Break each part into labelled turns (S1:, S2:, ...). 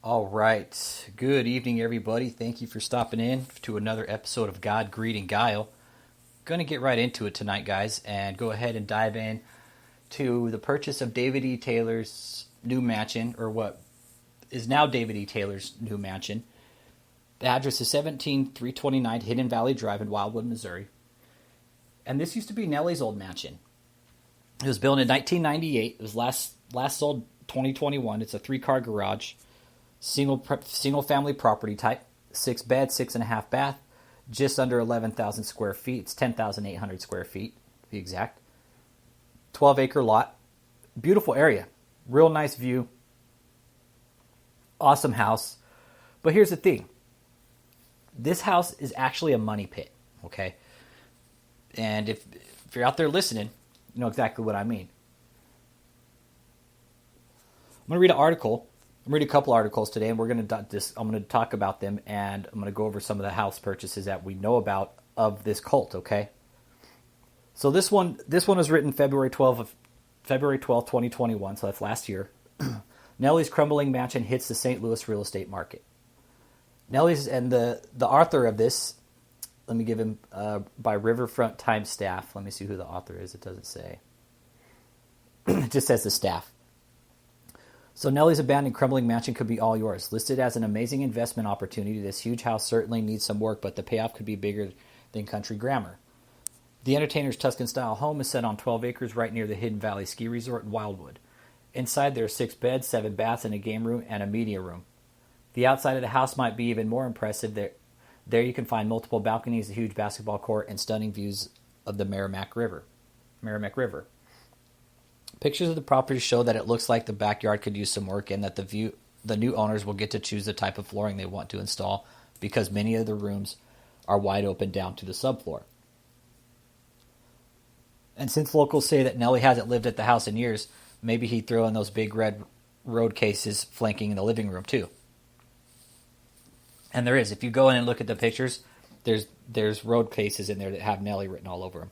S1: All right. Good evening, everybody. Thank you for stopping in to another episode of God, Greed, and Guile. Going to get right into it tonight, guys, and go ahead and dive in to the purchase of David E. Taylor's new mansion, or what is now David E. Taylor's new mansion. The address is 17329 Hidden Valley Drive in Wildwood, Missouri. And this used to be Nelly's old mansion. It was built in 1998. It was last sold 2021. It's a 3-car garage. Single family property type, 6 bed, 6.5 bath, just under 11,000 square feet. It's 10,800 square feet, to be exact. 12-acre lot, beautiful area, real nice view, awesome house. But here's the thing: this house is actually a money pit. Okay, and if you're out there listening, you know exactly what I mean. I'm gonna read an article. I'm reading a couple articles today, and I'm going to talk about them, and I'm going to go over some of the house purchases that we know about of this cult. Okay. So this one was written February 12th, 2021. So that's last year. Nelly's crumbling mansion hits the St. Louis real estate market. Nelly's and the author of this. Let me give him by Riverfront Times staff. Let me see who the author is. It doesn't say. It just says the staff. So Nelly's abandoned crumbling mansion could be all yours. Listed as an amazing investment opportunity, this huge house certainly needs some work, but the payoff could be bigger than country grammar. The entertainer's Tuscan-style home is set on 12 acres right near the Hidden Valley Ski Resort in Wildwood. Inside there are 6 beds, 7 baths, and a game room and a media room. The outside of the house might be even more impressive. There you can find multiple balconies, a huge basketball court, and stunning views of the Merrimack River. Pictures of the property show that it looks like the backyard could use some work, and that the new owners will get to choose the type of flooring they want to install, because many of the rooms are wide open down to the subfloor. And since locals say that Nelly hasn't lived at the house in years, maybe he'd throw in those big red road cases flanking the living room too. And there is. If you go in and look at the pictures, there's road cases in there that have Nelly written all over them.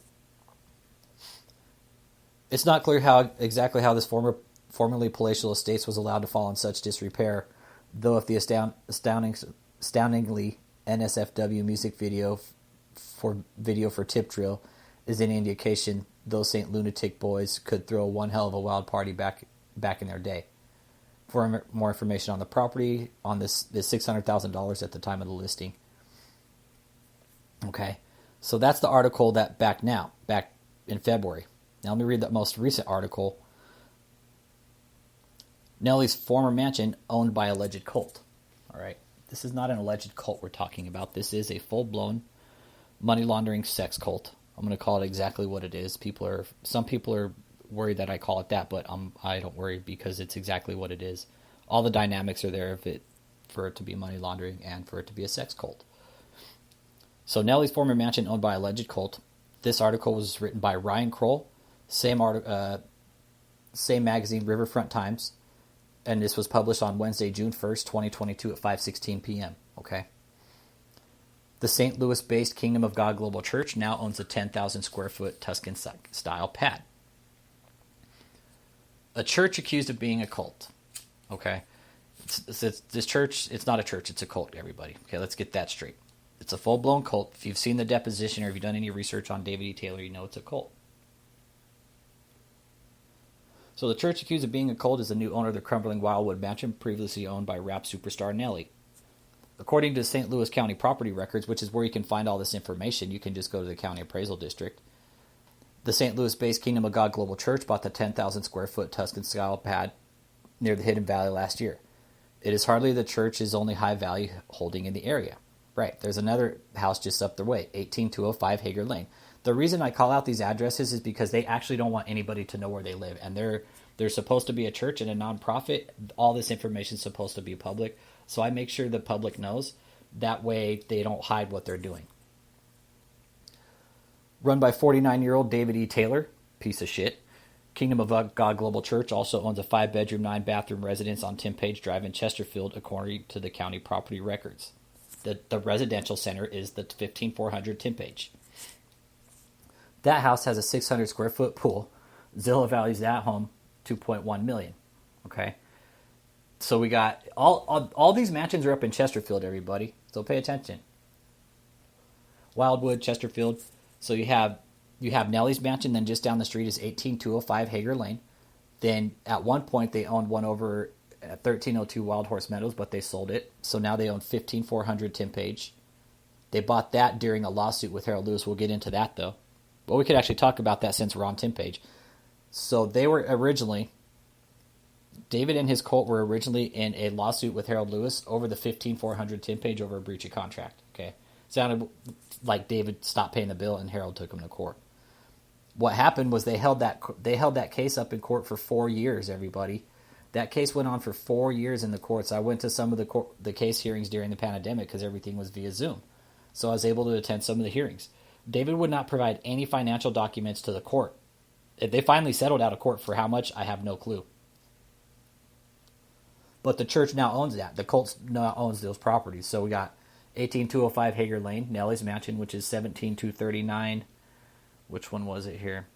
S1: It's not clear exactly how this formerly palatial estate was allowed to fall in such disrepair, though if the astoundingly NSFW music video for Tip Drill is any indication, those St. Lunatic boys could throw one hell of a wild party back in their day. For more information on the property, on this $600,000 at the time of the listing. Okay, so that's the article that back in February. Now let me read the most recent article. Nelly's former mansion owned by alleged cult. All right. This is not an alleged cult we're talking about. This is a full-blown money laundering sex cult. I'm going to call it exactly what it is. Some people are worried that I call it that, but I don't worry, because it's exactly what it is. All the dynamics are there for it to be money laundering and for it to be a sex cult. So Nelly's former mansion owned by alleged cult. This article was written by Ryan Kroll. Same magazine, Riverfront Times, and this was published on Wednesday, June 1st, 2022 at 5:16 p.m. Okay. The St. Louis-based Kingdom of God Global Church now owns a 10,000 square foot Tuscan-style pad. A church accused of being a cult. Okay. This church, it's not a church, it's a cult, everybody. Okay, let's get that straight. It's a full-blown cult. If you've seen the deposition or if you've done any research on David E. Taylor, you know it's a cult. So the church accused of being a cult is the new owner of the crumbling Wildwood mansion, previously owned by rap superstar Nelly. According to St. Louis County property records, which is where you can find all this information, you can just go to the county appraisal district. The St. Louis-based Kingdom of God Global Church bought the 10,000 square foot Tuscan-style pad near the Hidden Valley last year. It is hardly the church's only high-value holding in the area. Right, there's another house just up the way, 18205 Hager Lane. The reason I call out these addresses is because they actually don't want anybody to know where they live. And they're supposed to be a church and a nonprofit. All this information is supposed to be public. So I make sure the public knows. That way they don't hide what they're doing. Run by 49-year-old David E. Taylor, piece of shit. Kingdom of God Global Church also owns a 5-bedroom, 9-bathroom residence on Tim Page Drive in Chesterfield, according to the county property records. The residential center is the 15400 Tim Page. That house has a 600 square foot pool. Zillow values that home $2.1 million. Okay, So we got all these mansions are up in Chesterfield, everybody. So pay attention. Wildwood, Chesterfield. So you have Nelly's mansion. Then just down the street is 18205 Hager Lane. Then at one point they owned one over at 1302 Wild Horse Meadows, but they sold it. So now they own 15400 Tim Page. They bought that during a lawsuit with Harold Lewis. We'll get into that though. But we could actually talk about that since we're on Tim Page. So they were originally, David and his cult were originally in a lawsuit with Harold Lewis over the 15400 Tim Page over a breach of contract. Okay, sounded like David stopped paying the bill and Harold took him to court. What happened was they held that case up in court for 4 years. Everybody, that case went on for 4 years in the courts. I went to some of the case hearings during the pandemic because everything was via Zoom, so I was able to attend some of the hearings. David would not provide any financial documents to the court. They finally settled out of court for how much, I have no clue. But the church now owns that. The cult now owns those properties. So we got 18205 Hager Lane, Nelly's mansion, which is 17239. Which one was it here?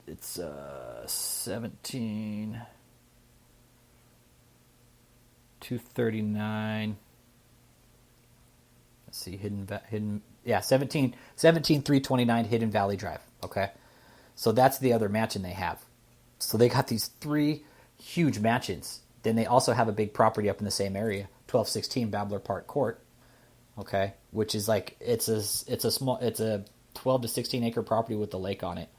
S1: It's 17239. Let's see, hidden 17329 Hidden Valley Drive. Okay, so that's the other mansion they have. So they got these 3 huge mansions. Then they also have a big property up in the same area, 1216 Babbler Park Court. Okay, which is like it's a 12 to 16 acre property with the lake on it.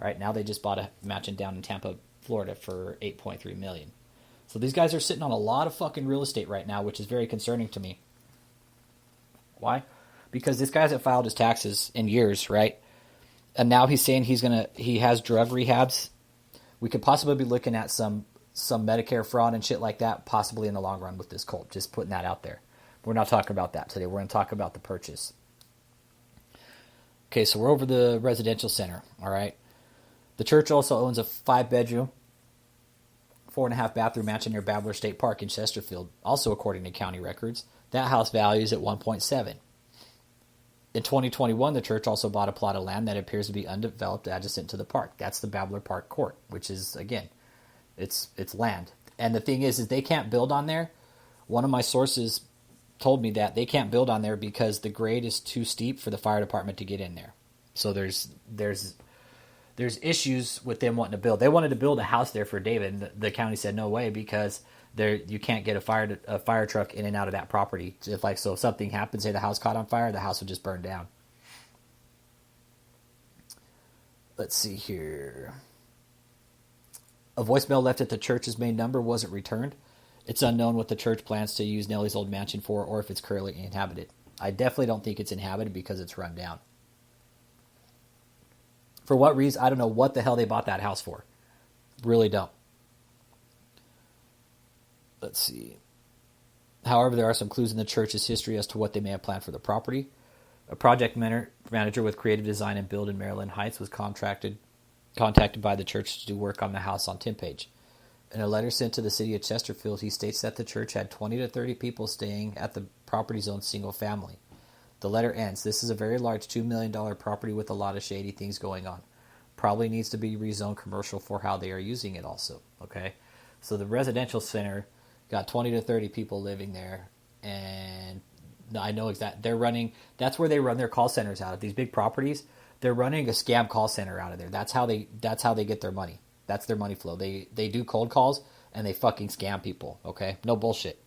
S1: All right, now they just bought a mansion down in Tampa, Florida for $8.3 million. So these guys are sitting on a lot of fucking real estate right now, which is very concerning to me. Why? Because this guy hasn't filed his taxes in years, right? And now he's saying he has drug rehabs. We could possibly be looking at some Medicare fraud and shit like that, possibly in the long run with this cult. Just putting that out there. We're not talking about that today. We're going to talk about the purchase. Okay, so we're over the residential center, all right? The church also owns a 5-bedroom, 4.5-bathroom mansion near Babbler State Park in Chesterfield, also according to county records. That house values at $1.7. In 2021, the church also bought a plot of land that appears to be undeveloped adjacent to the park. That's the Babbler Park Court, which is, again, it's land. And the thing is they can't build on there. One of my sources told me that they can't build on there because the grade is too steep for the fire department to get in there. So there's issues with them wanting to build. They wanted to build a house there for David, and the county said no way because you can't get a fire truck in and out of that property. If something happens, say the house caught on fire, the house would just burn down. Let's see here. A voicemail left at the church's main number wasn't returned. It's unknown what the church plans to use Nelly's old mansion for or if it's currently inhabited. I definitely don't think it's inhabited because it's run down. For what reason? I don't know what the hell they bought that house for. Really don't. Let's see. However, there are some clues in the church's history as to what they may have planned for the property. A project manager with creative design and build in Maryland Heights was contacted by the church to do work on the house on Tim Page. In a letter sent to the city of Chesterfield, he states that the church had 20 to 30 people staying at the property's own single family. The letter ends, "This is a very large $2 million property with a lot of shady things going on. Probably needs to be rezoned commercial for how they are using it also." Okay? So the residential center got 20 to 30 people living there, and I know exactly. That's where they run their call centers out of. These big properties, they're running a scam call center out of there. That's how they get their money. That's their money flow. They do cold calls and they fucking scam people, okay? No bullshit.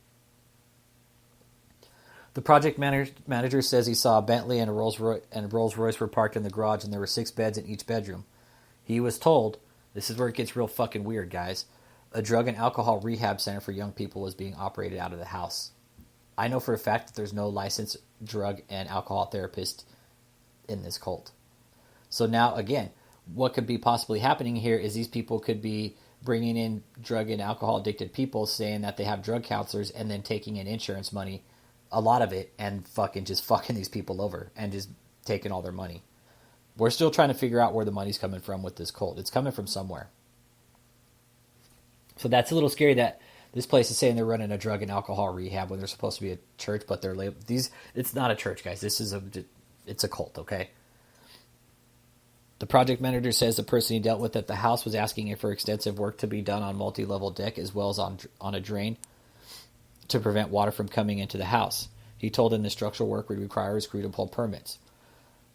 S1: The project manager says he saw a Bentley and a Rolls Royce were parked in the garage and there were 6 beds in each bedroom. He was told, this is where it gets real fucking weird, guys, a drug and alcohol rehab center for young people was being operated out of the house. I know for a fact that there's no licensed drug and alcohol therapist in this cult. So now, again, what could be possibly happening here is these people could be bringing in drug and alcohol addicted people saying that they have drug counselors and then taking in insurance money, a lot of it, and fucking these people over and just taking all their money. We're still trying to figure out where the money's coming from with this cult. It's coming from somewhere. So that's a little scary that this place is saying they're running a drug and alcohol rehab when they're supposed to be a church, but they're labeled it's not a church, guys. It's a cult, okay? The The project manager says the person he dealt with at the house was asking for extensive work to be done on multi-level deck as well as on a drain to prevent water from coming into the house. He told them the structural work would require his crew to pull permits.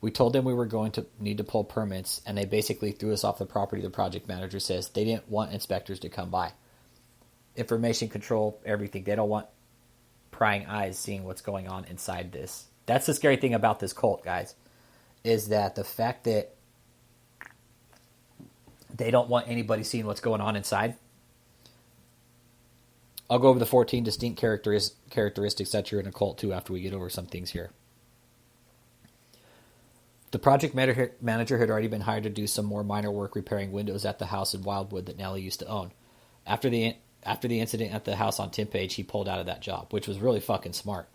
S1: We told them we were going to need to pull permits, and they basically threw us off the property, the project manager says. They didn't want inspectors to come by. Information control, everything. They don't want prying eyes seeing what's going on inside this. That's the scary thing about this cult, guys, is that the fact that they don't want anybody seeing what's going on inside. I'll go over the 14 distinct characteristics that you're in a cult too after we get over some things here. The project manager had already been hired to do some more minor work repairing windows at the house in Wildwood that Nelly used to own. After the incident at the house on Timpage, he pulled out of that job, which was really fucking smart.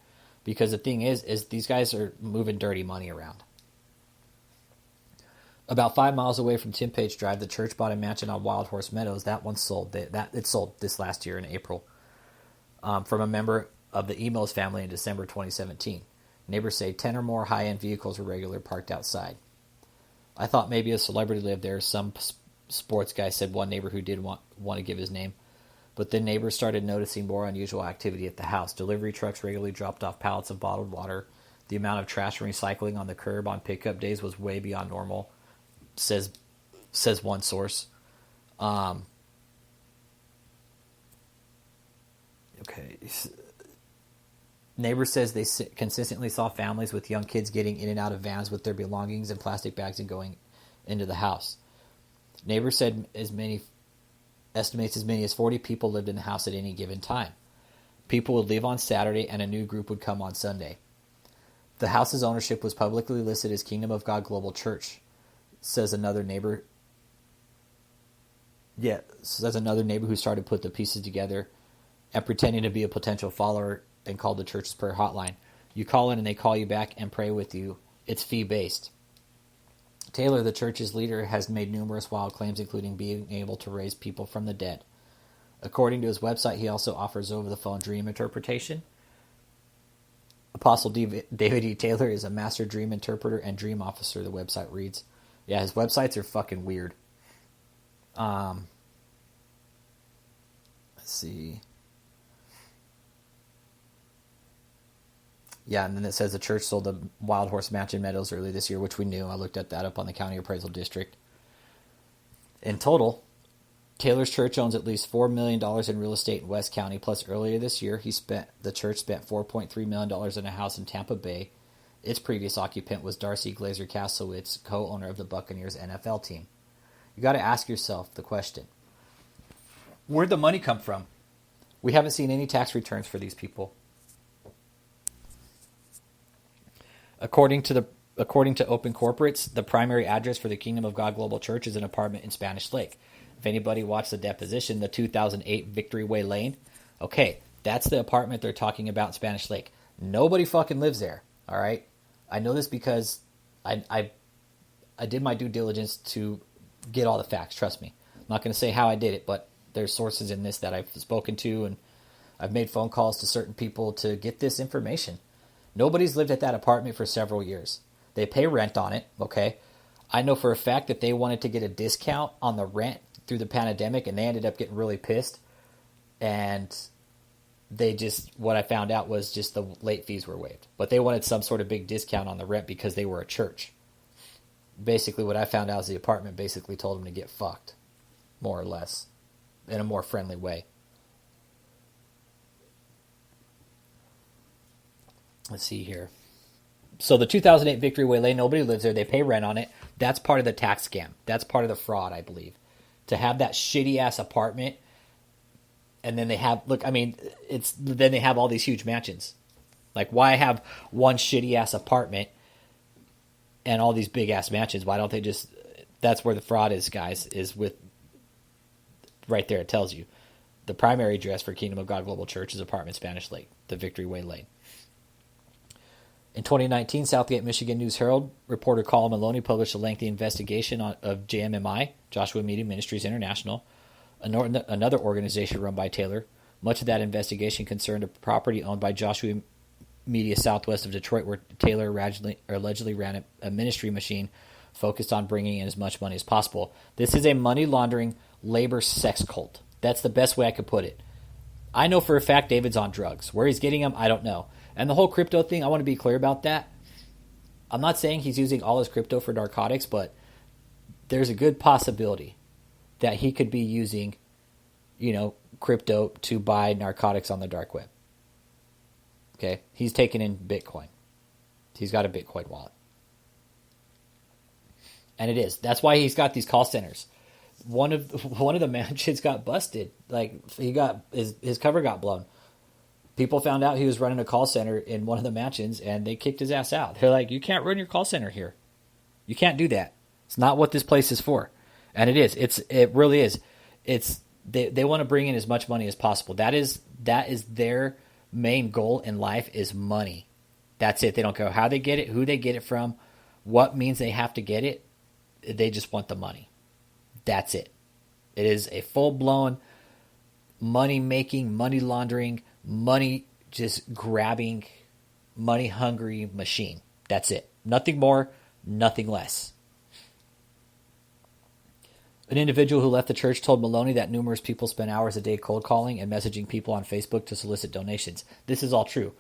S1: Because the thing is these guys are moving dirty money around. About 5 miles away from Timpage Drive, the church bought a mansion on Wild Horse Meadows. That one sold. It sold this last year in April from a member of the Emos family in December 2017. Neighbors say 10 or more high-end vehicles were regularly parked outside. I thought maybe a celebrity lived there. Some sports guy said, one neighbor who did want to give his name. But then neighbors started noticing more unusual activity at the house. Delivery trucks regularly dropped off pallets of bottled water. The amount of trash and recycling on the curb on pickup days was way beyond normal, says one source. Okay. Neighbor says they consistently saw families with young kids getting in and out of vans with their belongings in plastic bags and going into the house. Neighbor said estimates as many as 40 people lived in the house at any given time. People would leave on Saturday and a new group would come on Sunday. The house's ownership was publicly listed as Kingdom of God Global Church, says another neighbor. Yeah, says another neighbor who started to put the pieces together and pretending to be a potential follower and called the church's prayer hotline. You call in and they call you back and pray with you. It's fee-based. Taylor, the church's leader, has made numerous wild claims, including being able to raise people from the dead. According to his website, he also offers over-the-phone dream interpretation. Apostle David E. Taylor is a master dream interpreter and dream officer, the website reads. Yeah, his websites are fucking weird. Let's see. Yeah, and then it says the church sold the Wild Horse Mansion Meadows early this year, which we knew. I looked at that up on the County Appraisal District. In total, Taylor's church owns at least $4 million in real estate in West County, plus earlier this year, the church spent $4.3 million in a house in Tampa Bay. Its previous occupant was Darcy Glazer Kaslowitz, co-owner of the Buccaneers NFL team. You got to ask yourself the question, where'd the money come from? We haven't seen any tax returns for these people. According to Open Corporates, the primary address for the Kingdom of God Global Church is an apartment in Spanish Lake. If anybody watched the deposition, the 2008 Victory Way Lane, okay, that's the apartment they're talking about in Spanish Lake. Nobody fucking lives there, all right? I know this because I did my due diligence to get all the facts, trust me. I'm not going to say how I did it, but there's sources in this that I've spoken to, and I've made phone calls to certain people to get this information. Nobody's lived at that apartment for several years. They pay rent on it, okay? I know for a fact that they wanted to get a discount on the rent through the pandemic, and they ended up getting really pissed. And what I found out was just the late fees were waived. But they wanted some sort of big discount on the rent because they were a church. Basically, what I found out is the apartment basically told them to get fucked, more or less, in a more friendly way. Let's see here. So the 2008 Victory Way Lane, nobody lives there. They pay rent on it. That's part of the tax scam. That's part of the fraud, I believe. To have that shitty-ass apartment, and then they have, then they have all these huge mansions. Like, why have one shitty-ass apartment and all these big-ass mansions? Why don't they just, that's where the fraud is, guys, is with, right there it tells you. The primary address for Kingdom of God Global Church is apartment Spanish Lake, the Victory Way Lane. In 2019, Southgate, Michigan News Herald reporter Colin Maloney published a lengthy investigation of JMMI, Joshua Media Ministries International, another organization run by Taylor. Much of that investigation concerned a property owned by Joshua Media southwest of Detroit, where Taylor allegedly ran a ministry machine focused on bringing in as much money as possible. This is a money laundering labor sex cult. That's the best way I could put it. I know for a fact David's on drugs. Where he's getting them, I don't know. And the whole crypto thing, I want to be clear about that. I'm not saying he's using all his crypto for narcotics, but there's a good possibility that he could be using, crypto to buy narcotics on the dark web. Okay? He's taking in Bitcoin. He's got a Bitcoin wallet. And it is. That's why he's got these call centers. One of the mansions got busted. Like, he got his cover got blown. People found out he was running a call center in one of the mansions, and they kicked his ass out. They're like, you can't run your call center here. You can't do that. It's not what this place is for. And it is. It really is. They want to bring in as much money as possible. That is their main goal in life, is money. That's it. They don't care how they get it, who they get it from, what means they have to get it. They just want the money. That's it. It is a full-blown money-making, money laundering, money just grabbing, money-hungry machine. That's it. Nothing more, nothing less. An individual who left the church told Maloney that numerous people spend hours a day cold calling and messaging people on Facebook to solicit donations. This is all true.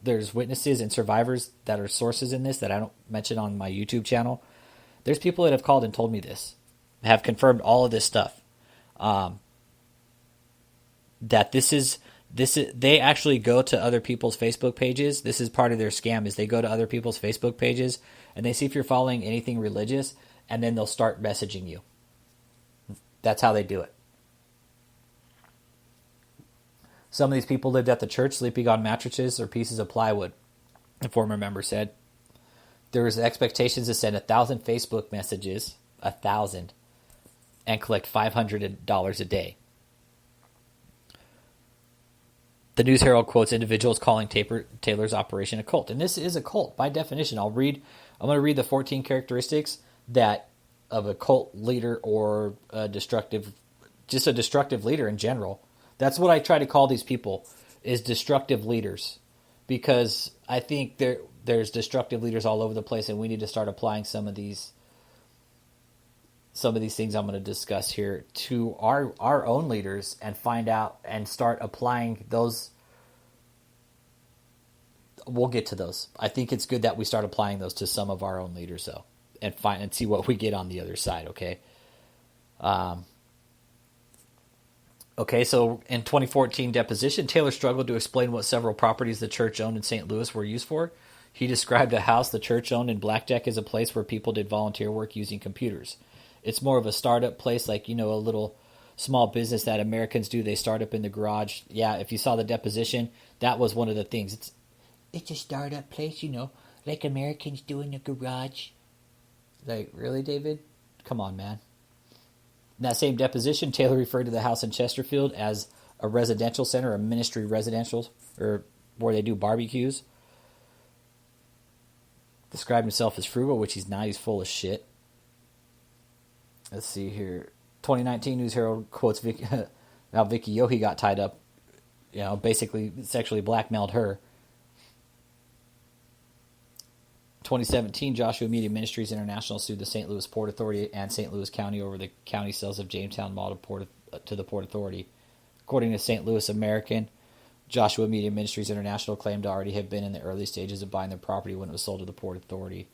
S1: There's witnesses and survivors that are sources in this that I don't mention on my YouTube channel. There's people that have called and told me this, have confirmed all of this stuff. That they actually go to other people's Facebook pages. This is part of their scam, is they go to other people's Facebook pages and they see if you're following anything religious, and then they'll start messaging you. That's how they do it. Some of these people lived at the church sleeping on mattresses or pieces of plywood, a former member said. There was expectations to send 1,000 Facebook messages, 1,000, and collect $500 a day. The News Herald quotes individuals calling Taylor's operation a cult. And this is a cult, by definition. I'm going to read the 14 characteristics of a cult leader, or a destructive leader in general. That's what I try to call these people, is destructive leaders. Because I think there's destructive leaders all over the place, and we need to start applying some of these things I'm going to discuss here to our own leaders, and find out and start applying those. We'll get to those. I think it's good that we start applying those to some of our own leaders, though, and see what we get on the other side. Okay. Okay, so in 2014 deposition, Taylor struggled to explain what several properties the church owned in St. Louis were used for. He described a house the church owned in Blackjack as a place where people did volunteer work using computers. It's more of a startup place, like, a little small business that Americans do. They start up in the garage. Yeah, if you saw the deposition, that was one of the things. It's a startup place, like Americans do in the garage. Like, really, David? Come on, man. In that same deposition, Taylor referred to the house in Chesterfield as a residential center, a ministry residential, or where they do barbecues. Described himself as frugal, which he's not. He's full of shit. Let's see here. 2019 News Herald quotes Vicky Yohe got tied up, basically sexually blackmailed her. 2017, Joshua Media Ministries International sued the St. Louis Port Authority and St. Louis County over the county sales of Jamestown Mall to the Port Authority. According to St. Louis American, Joshua Media Ministries International claimed to already have been in the early stages of buying the property when it was sold to the Port Authority.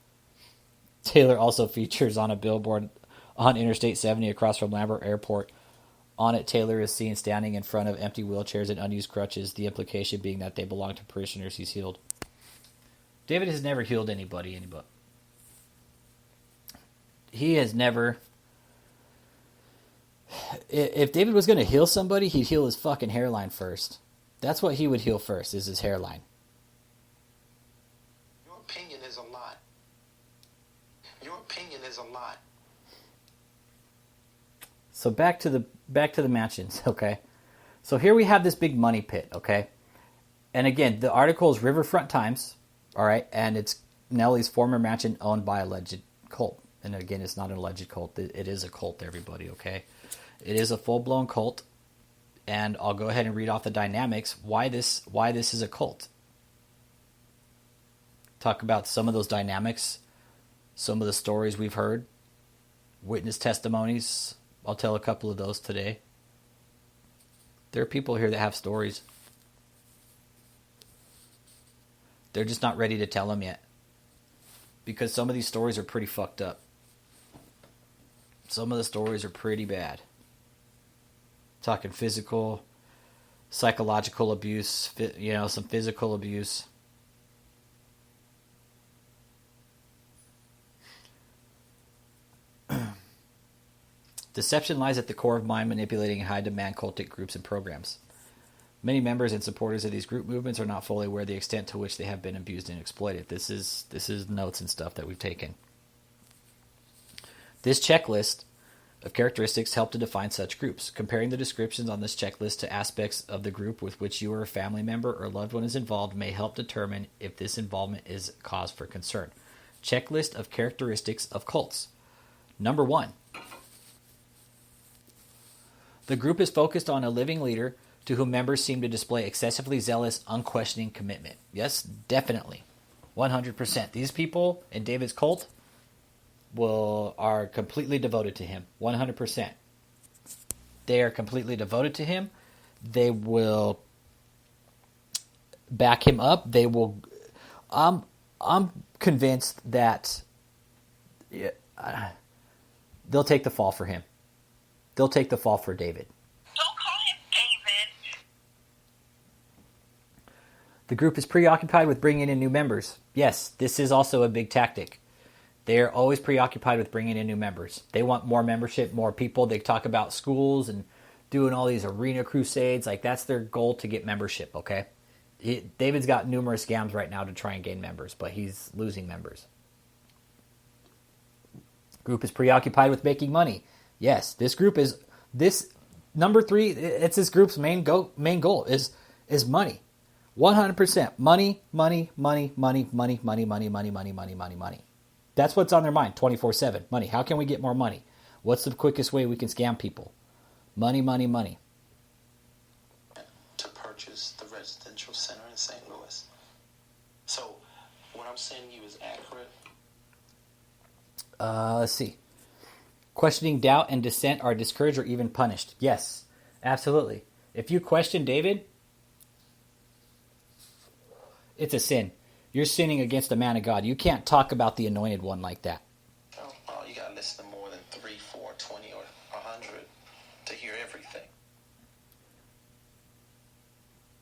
S1: Taylor also features on a billboard on Interstate 70 across from Lambert Airport. On it, Taylor is seen standing in front of empty wheelchairs and unused crutches, the implication being that they belong to parishioners he's healed. David has never healed anybody. He has never... If David was going to heal somebody, he'd heal his fucking hairline first. That's what he would heal first, is his hairline.
S2: Your opinion is a lot. Your opinion is a lot.
S1: So back to the mansions, okay? So here we have this big money pit, okay? And again, the article is Riverfront Times, all right? And it's Nelly's former mansion owned by alleged cult. And again, it's not an alleged cult. It is a cult, everybody, okay? It is a full-blown cult. And I'll go ahead and read off the dynamics, why this is a cult. Talk about some of those dynamics some of the stories we've heard, witness testimonies. I'll tell a couple of those today. There are people here that have stories. They're just not ready to tell them yet. Because some of these stories are pretty fucked up. Some of the stories are pretty bad. Talking physical, psychological abuse, some physical abuse. Deception lies at the core of mind manipulating high-demand cultic groups and programs. Many members and supporters of these group movements are not fully aware of the extent to which they have been abused and exploited. This is notes and stuff that we've taken. This checklist of characteristics help to define such groups. Comparing the descriptions on this checklist to aspects of the group with which you or a family member or loved one is involved may help determine if this involvement is cause for concern. Checklist of characteristics of cults. Number 1. The group is focused on a living leader to whom members seem to display excessively zealous, unquestioning commitment. Yes, definitely. 100%. These people in David's cult are completely devoted to him. 100%. They are completely devoted to him. They will back him up. They will. I'm convinced that they'll take the fall for him. They'll take the fall for David.
S3: Don't call him David.
S1: The group is preoccupied with bringing in new members. Yes, this is also a big tactic. They are always preoccupied with bringing in new members. They want more membership, more people. They talk about schools and doing all these arena crusades. Like, that's their goal, to get membership, okay? David's got numerous scams right now to try and gain members, but he's losing members. Group is preoccupied with making money. Yes, this group is number 3. It's this group's main goal is money, 100%. Money. That's what's on their mind 24/7. Money. How can we get more money? What's the quickest way we can scam people? Money.
S2: To purchase the residential center in St. Louis. So, what I'm saying to you is accurate.
S1: Let's see. Questioning, doubt, and dissent are discouraged or even punished. Yes, absolutely. If you question David, it's a sin. You're sinning against a man of God. You can't talk about the anointed one like that.
S2: Oh, you got to listen to more than 3, 4, 20, or 100 to hear everything.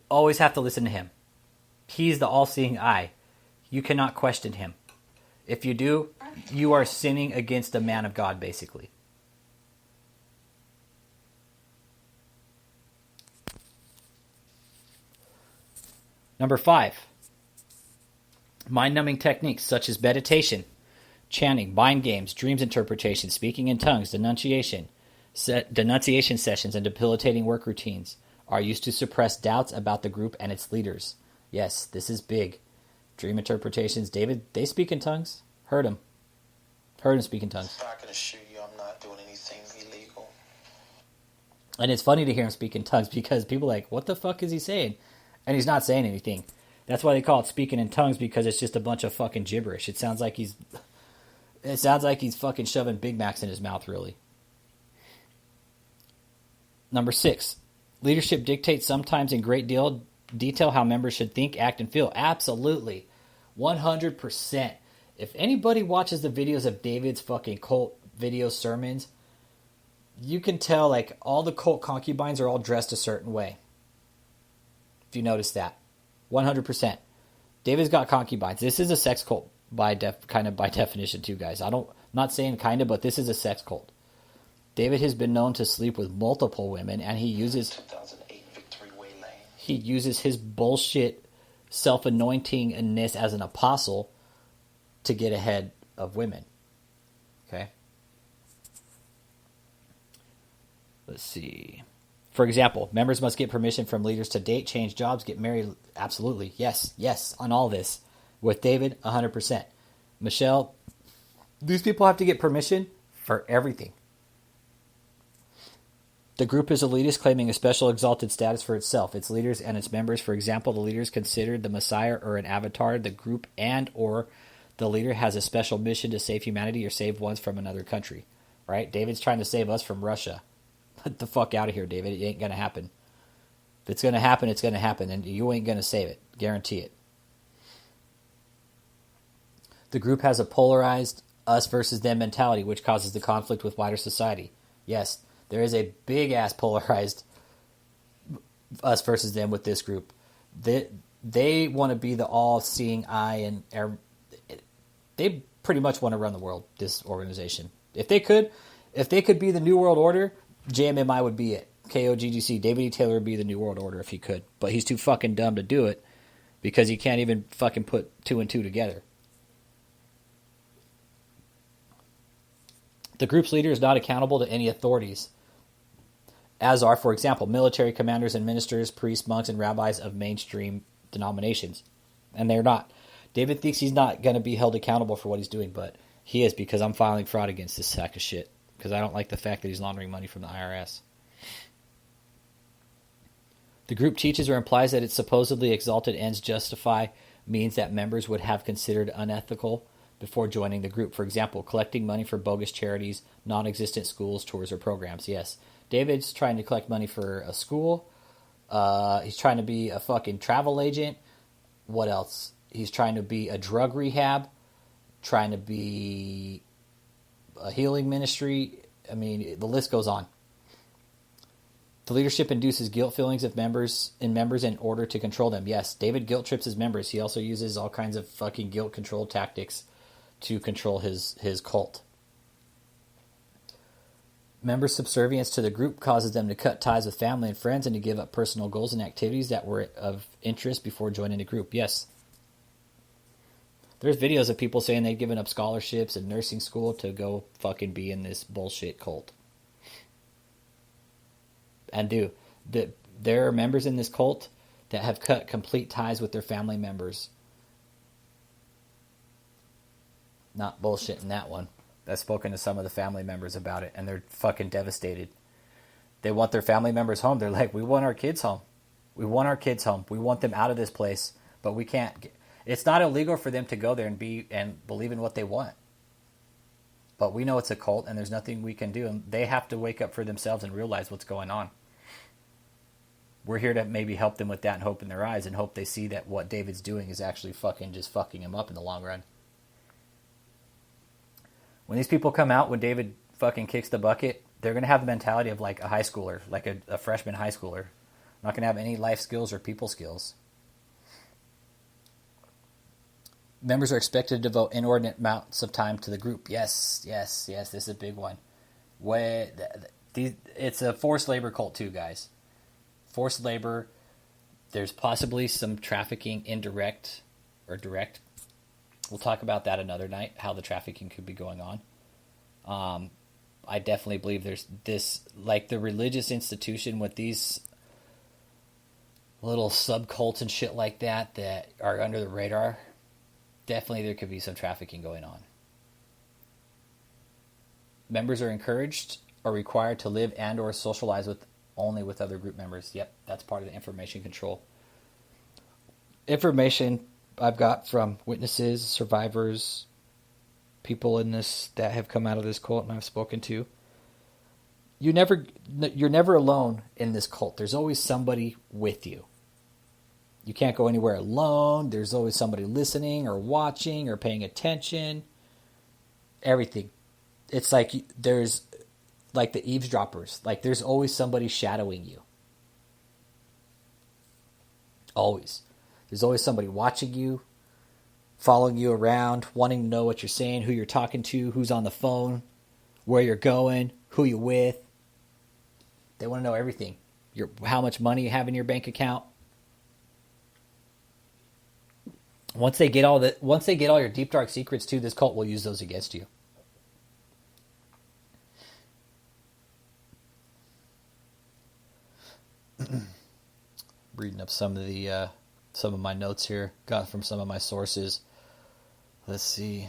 S1: Always have to listen to him. He's the all-seeing eye. You cannot question him. If you do, you are sinning against a man of God, basically. Number 5. Mind-numbing techniques such as meditation, chanting, mind games, dreams interpretation, speaking in tongues, denunciation sessions, and debilitating work routines are used to suppress doubts about the group and its leaders. Yes, this is big. Dream interpretations. David, they speak in tongues? Heard him speak in tongues.
S2: I can assure you I'm not doing anything illegal.
S1: And it's funny to hear him speak in tongues because people are like, what the fuck is he saying? And he's not saying anything. That's why they call it speaking in tongues, because it's just a bunch of fucking gibberish. It sounds like he's fucking shoving Big Macs in his mouth, really. Number 6. Leadership dictates sometimes in great detail how members should think, act, and feel. Absolutely. 100%. If anybody watches the videos of David's fucking cult video sermons, you can tell, like, all the cult concubines are all dressed a certain way. If you notice that. 100%. David's got concubines. This is a sex cult by definition too, guys. Not saying kinda, but this is a sex cult. David has been known to sleep with multiple women, and he uses
S2: 2008 Victory Way Lane.
S1: He uses his bullshit self-anointingness as an apostle to get ahead of women. Okay? Let's see. For example, members must get permission from leaders to date, change jobs, get married. Absolutely. Yes, on all this. With David, 100%. Michelle, these people have to get permission for everything. The group is elitist, claiming a special exalted status for itself, its leaders, and its members. For example, the leaders considered the Messiah or an avatar, the group and or The leader has a special mission to save humanity or save ones from another country. Right? David's trying to save us from Russia. Get the fuck out of here, David. It ain't going to happen. If it's going to happen, it's going to happen. And you ain't going to save it. Guarantee it. The group has a polarized us versus them mentality, which causes the conflict with wider society. Yes, there is a big-ass polarized us versus them with this group. They want to be the all-seeing eye, and they pretty much want to run the world, this organization. If they could be the New World Order, JMMI would be it. KOGGC, David E. Taylor would be the New World Order if he could. But he's too fucking dumb to do it because he can't even fucking put 2 and 2 together. The group's leader is not accountable to any authorities, as are, for example, military commanders and ministers, priests, monks, and rabbis of mainstream denominations. And they're not. David thinks he's not going to be held accountable for what he's doing, but he is, because I'm filing fraud against this sack of shit. Because I don't like the fact that he's laundering money from the IRS. The group teaches or implies that its supposedly exalted ends justify means that members would have considered unethical before joining the group. For example, collecting money for bogus charities, non-existent schools, tours, or programs. Yes, David's trying to collect money for a school. He's trying to be a fucking travel agent. What else? He's trying to be a drug rehab, trying to be a healing ministry. I mean, the list goes on. The leadership induces guilt feelings of members in order to control them. Yes, David guilt trips his members. He also uses all kinds of fucking guilt control tactics to control his cult. Members' subservience to the group causes them to cut ties with family and friends and to give up personal goals and activities that were of interest before joining the group. Yes. There's videos of people saying they'd given up scholarships and nursing school to go fucking be in this bullshit cult. And there are members in this cult that have cut complete ties with their family members. Not bullshitting that one. I've spoken to some of the family members about it, and they're fucking devastated. They want their family members home. They're like, we want our kids home. We want our kids home. We want them out of this place, but we can't. It's not illegal for them to go there and believe in what they want. But we know it's a cult, and there's nothing we can do, and they have to wake up for themselves and realize what's going on. We're here to maybe help them with that and hope in their eyes and hope they see that what David's doing is actually fucking them up in the long run. When these people come out, when David fucking kicks the bucket, they're going to have the mentality of like a high schooler, like a freshman high schooler. Not going to have any life skills or people skills. Members are expected to devote inordinate amounts of time to the group. Yes, this is a big one. It's a forced labor cult too, guys. Forced labor. There's possibly some trafficking, indirect or direct. We'll talk about that another night, how the trafficking could be going on. I definitely believe there's this, like the religious institution with these little subcults and shit like that are under the radar. Definitely there could be some trafficking going on. Members are encouraged or required to live and or socialize only with other group members. Yep, that's part of the information control. Information I've got from witnesses, survivors, people in this that have come out of this cult and I've spoken to. You're never alone in this cult. There's always somebody with you. You can't go anywhere alone. There's always somebody listening or watching or paying attention. Everything. It's like there's like the eavesdroppers. Like there's always somebody shadowing you. Always. There's always somebody watching you, following you around, wanting to know what you're saying, who you're talking to, who's on the phone, where you're going, who you're with. They want to know everything. How much money you have in your bank account. Once they get all your deep dark secrets too, this cult will use those against you. Reading up some of my notes here, got from some of my sources. Let's see.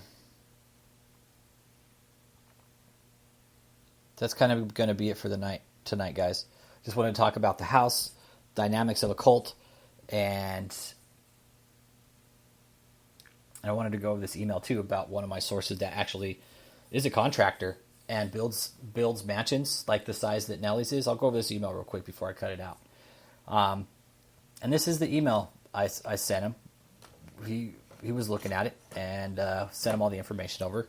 S1: That's kind of going to be it for tonight, guys. Just wanted to talk about the house, dynamics of a cult, and And I wanted to go over this email too about one of my sources that actually is a contractor and builds mansions like the size that Nelly's is. I'll go over this email real quick before I cut it out. And this is the email I sent him. He was looking at it and sent him all the information over.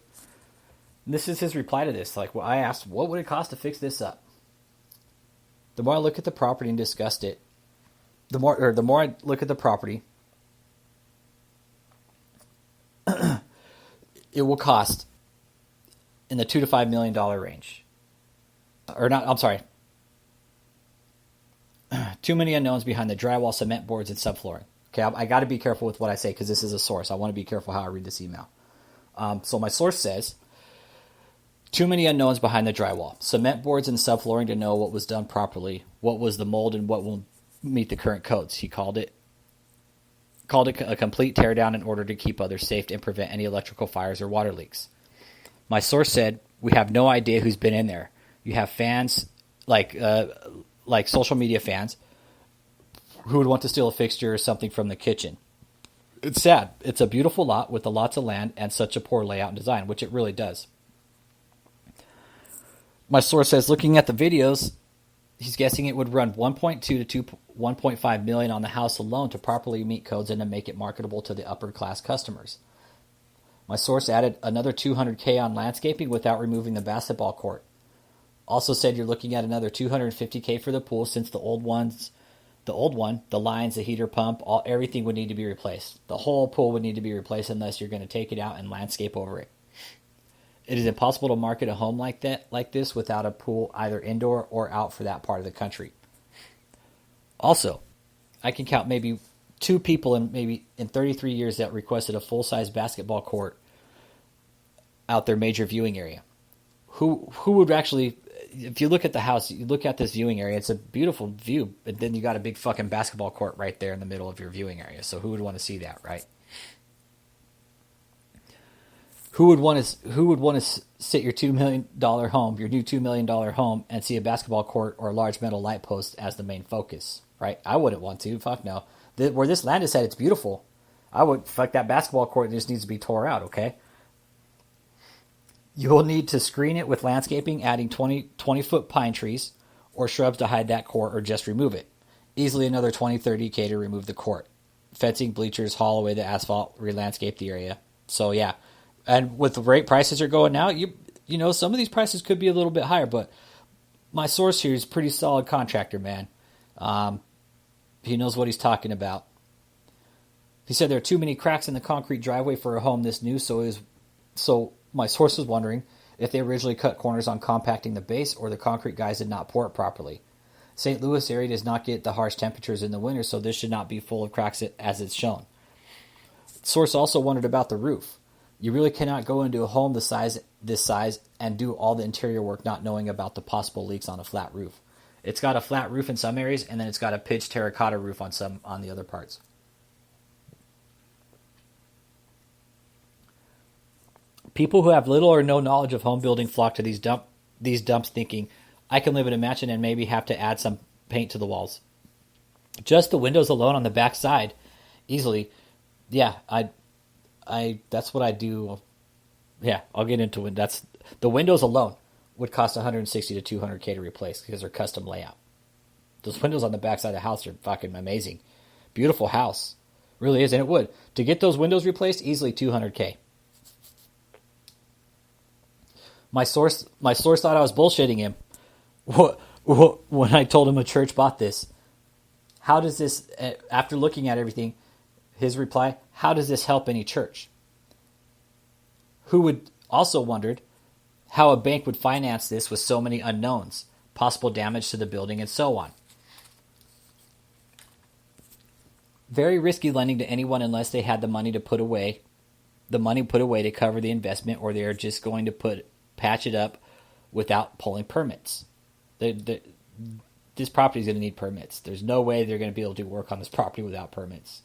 S1: And this is his reply to this. Like, well, I asked, what would it cost to fix this up? The more I look at the property and discussed it, the more I look at the property, it will cost in the $2 to $5 million range. Or not, I'm sorry. Too many unknowns behind the drywall, cement boards, and subflooring. Okay, I got to be careful with what I say because this is a source. I want to be careful how I read this email. So my source says, too many unknowns behind the drywall, cement boards, and subflooring to know what was done properly, what was the mold, and what will meet the current codes. He called it a complete teardown in order to keep others safe and prevent any electrical fires or water leaks. My source said, we have no idea who's been in there. You have fans, like social media fans, who would want to steal a fixture or something from the kitchen. It's sad. It's a beautiful lot with lots of land and such a poor layout and design, which it really does. My source says, looking at the videos, he's guessing it would run 1.2 to 1.5 million on the house alone to properly meet codes and to make it marketable to the upper class customers. My source added another $200K on landscaping without removing the basketball court. Also said you're looking at another $250K for the pool since the old one, the lines, the heater pump, everything would need to be replaced. The whole pool would need to be replaced unless you're going to take it out and landscape over it. It is impossible to market a home like this without a pool either indoor or out for that part of the country. Also, I can count maybe 2 people in 33 years that requested a full-size basketball court out their major viewing area. Who would actually, if you look at the house, you look at this viewing area, it's a beautiful view, but then you got a big fucking basketball court right there in the middle of your viewing area. So who would want to see that, right? Who would want to sit your $2 million home, your new $2 million home, and see a basketball court or a large metal light post as the main focus, right? I wouldn't want to. Fuck no. Where this land is at, it's beautiful. I would fuck that basketball court. Just needs to be tore out. Okay. You will need to screen it with landscaping, adding 20-foot pine trees or shrubs to hide that court, or just remove it. Easily another $20-30K to remove the court. Fencing, bleachers, haul away the asphalt, re-landscape the area. So yeah. And with the rate prices are going now, you know, some of these prices could be a little bit higher, but my source here is a pretty solid contractor, man. He knows what he's talking about. He said there are too many cracks in the concrete driveway for a home this new, so my source was wondering if they originally cut corners on compacting the base or the concrete guys did not pour it properly. St. Louis area does not get the harsh temperatures in the winter, so this should not be full of cracks as it's shown. Source also wondered about the roof. You really cannot go into a home this size and do all the interior work not knowing about the possible leaks on a flat roof. It's got a flat roof in some areas, and then it's got a pitched terracotta roof on the other parts. People who have little or no knowledge of home building flock to these dumps thinking, I can live in a mansion and maybe have to add some paint to the walls. Just the windows alone on the back side, easily, yeah, that's what I do. Yeah, I'll get into it. That's the windows alone would cost $160 to $200K to replace because they're custom layout. Those windows on the back side of the house are fucking amazing. Beautiful house. Really is, and it would. To get those windows replaced, easily $200K. My source thought I was bullshitting him when I told him a church bought this. How does this, after looking at everything, his reply, how does this help any church? Who would also wondered how a bank would finance this with so many unknowns, possible damage to the building, and so on. Very risky lending to anyone unless they had the money put away to cover the investment, or they are just going to patch it up without pulling permits. This property is going to need permits. There's no way they're going to be able to do work on this property without permits.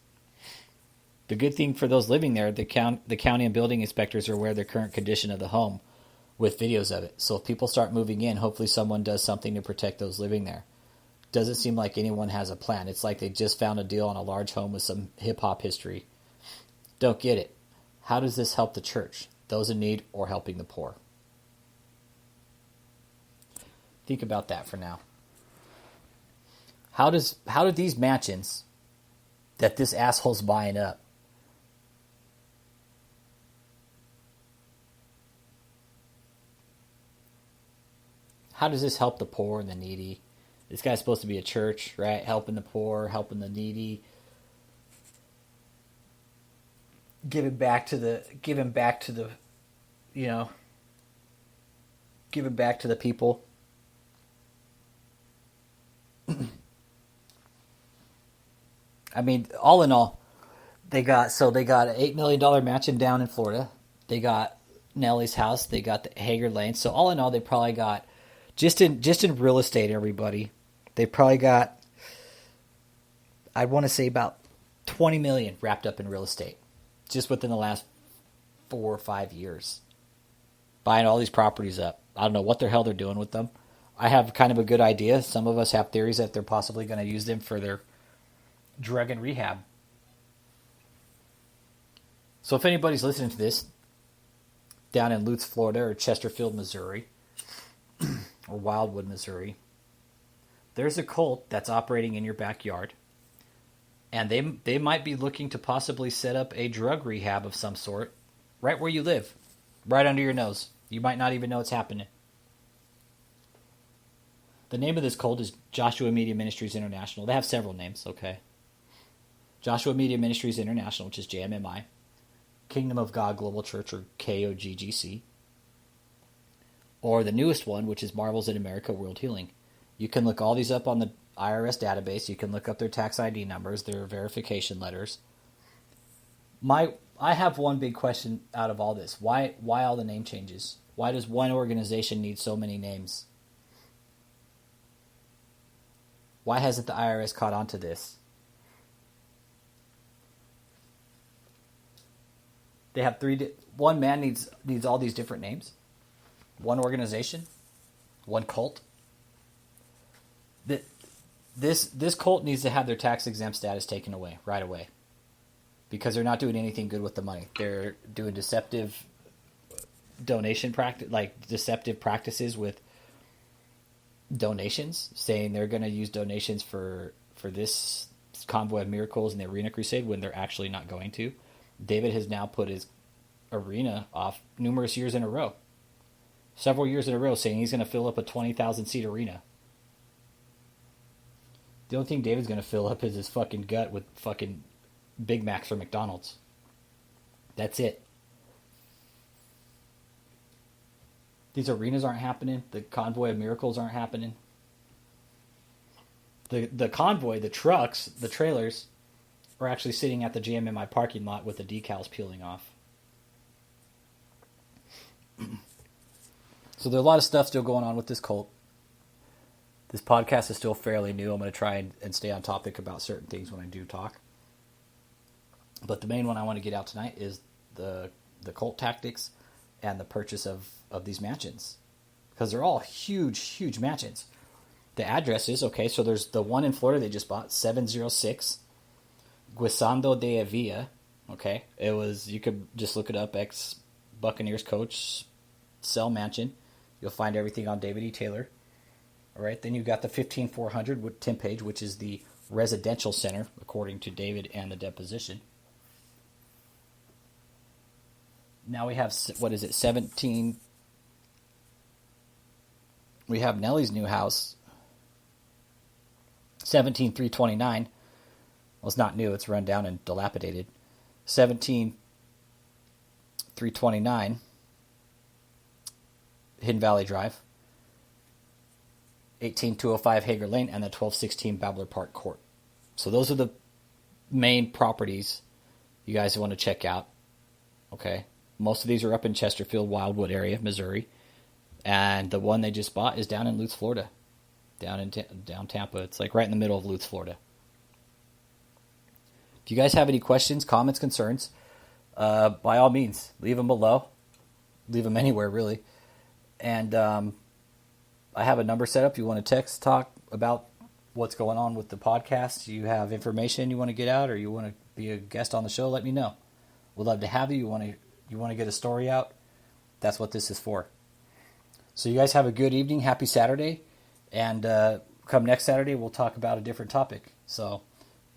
S1: The good thing for those living there, the county and building inspectors are aware of the current condition of the home with videos of it. So if people start moving in, hopefully someone does something to protect those living there. Doesn't seem like anyone has a plan. It's like they just found a deal on a large home with some hip-hop history. Don't get it. How does this help the church, those in need, or helping the poor? Think about that for now. How do these mansions that this asshole's buying up, how does this help the poor and the needy? This guy's supposed to be a church, right? Helping the poor, helping the needy, giving back to the people. I mean, all in all, they got an $8 million mansion down in Florida. They got Nelly's house. They got the Hager Lane. So all in all, they probably got just in real estate, everybody. They probably got, I want to say, about $20 million wrapped up in real estate, just within the last 4 or 5 years, buying all these properties up. I don't know what the hell they're doing with them. I have kind of a good idea. Some of us have theories that they're possibly going to use them for their drug and rehab. So if anybody's listening to this down in Lutz, Florida, or Chesterfield, Missouri, or Wildwood, Missouri, there's a cult that's operating in your backyard, and they might be looking to possibly set up a drug rehab of some sort right where you live, right under your nose. You might not even know it's happening. The name of this cult is Joshua Media Ministries International. They have several names, okay? Joshua Media Ministries International, which is JMMI. Kingdom of God Global Church, or KOGGC. Or the newest one, which is Marvels in America World Healing. You can look all these up on the IRS database. You can look up their tax ID numbers, their verification letters. I have one big question out of all this. Why all the name changes? Why does one organization need so many names? Why hasn't the IRS caught on to this? They have one man needs all these different names. One organization, one cult. This cult needs to have their tax exempt status taken away right away, because they're not doing anything good with the money. They're doing deceptive deceptive practices with donations, saying they're going to use donations for this convoy of miracles and the arena crusade when they're actually not going to. David has now put his arena off numerous years in a row, several years in a row, saying he's going to fill up a 20,000 seat arena. The only thing David's going to fill up is his fucking gut with fucking Big Macs from McDonald's. That's it. These arenas aren't happening. The convoy of miracles aren't happening. The convoy, the trucks, the trailers are actually sitting at the JMMI parking lot with the decals peeling off. So there's a lot of stuff still going on with this cult. This podcast is still fairly new. I'm going to try and stay on topic about certain things when I do talk. But the main one I want to get out tonight is the cult tactics and the purchase of these mansions. Because they're all huge, huge mansions. The addresses, okay, so there's the one in Florida they just bought, 706 Guisando de Avila, okay? It was, you could just look it up, ex-Buccaneers coach, sell mansion. You'll find everything on David E. Taylor. All right, then you've got the 15400 with Tim Page, which is the residential center, according to David and the deposition. Now we have, 17... We have Nelly's new house, 17329. Well, it's not new, it's run down and dilapidated. 17329, Hidden Valley Drive. 18205 Hager Lane, and the 1216 Babbler Park Court. So those are the main properties you guys want to check out. Okay, most of these are up in Chesterfield, Wildwood area, Missouri, and the one they just bought is down in Lutz, Florida, down Tampa. It's like right in the middle of Lutz, Florida. If you guys have any questions, comments, concerns, by all means, leave them below. Leave them anywhere, really. And I have a number set up. If you want to text, talk about what's going on with the podcast, you have information you want to get out, or you want to be a guest on the show, let me know. We'd love to have you. You want to get a story out? That's what this is for. So you guys have a good evening. Happy Saturday. And come next Saturday, we'll talk about a different topic. So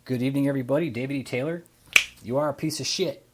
S1: good evening, everybody. David E. Taylor, you are a piece of shit.